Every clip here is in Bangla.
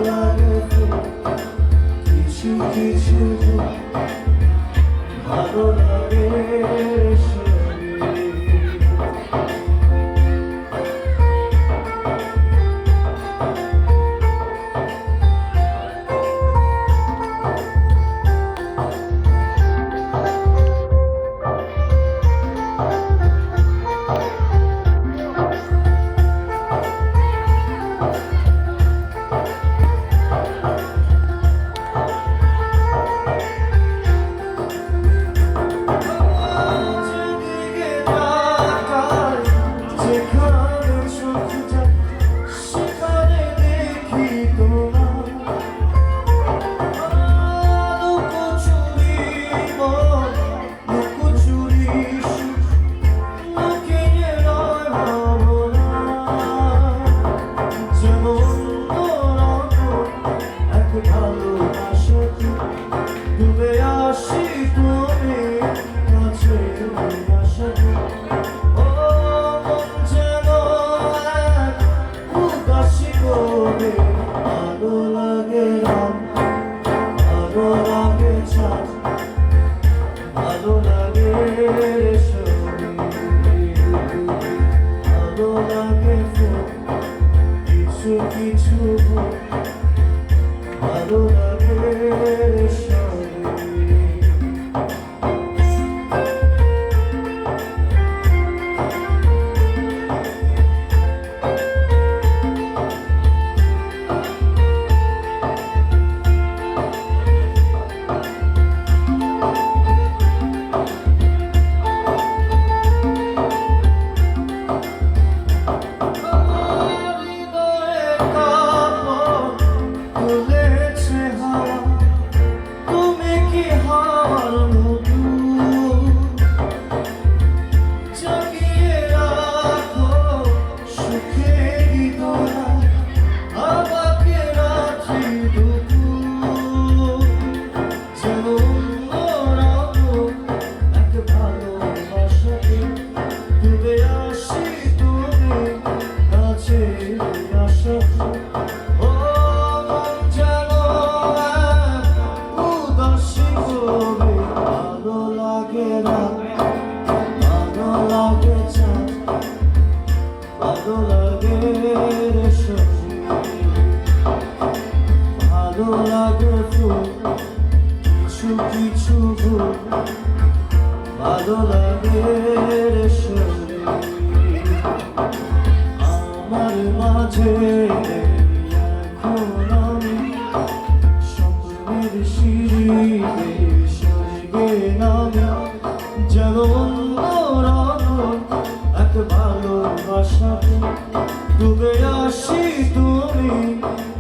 লাগে কিছু কিছু ভালো লাগে ভালো লাগে ভালো লাগে কিছু কিছু ভালো লাগে ভালো লাগে ভালো লাগে কিছু কিছু ভালো লাগে আমার মাঝে এখন আমি স্বপ্নের সিঁড়িতে স্বর্গে নামে যেন এক ভালোবাসাতে ডুবে আসি তুমি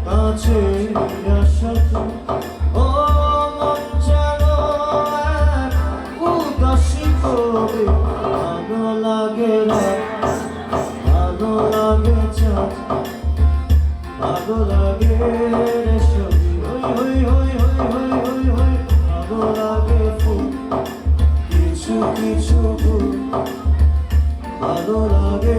কাছে আসাতে ও মন যেন এক উদাসী করে ভালো লাগে ভালো লাগে চাঁদ ভালো লাগে হই হই হই হই হই হই ভালো লাগে ফুল কিছু কিছু ফুল ভালো লাগে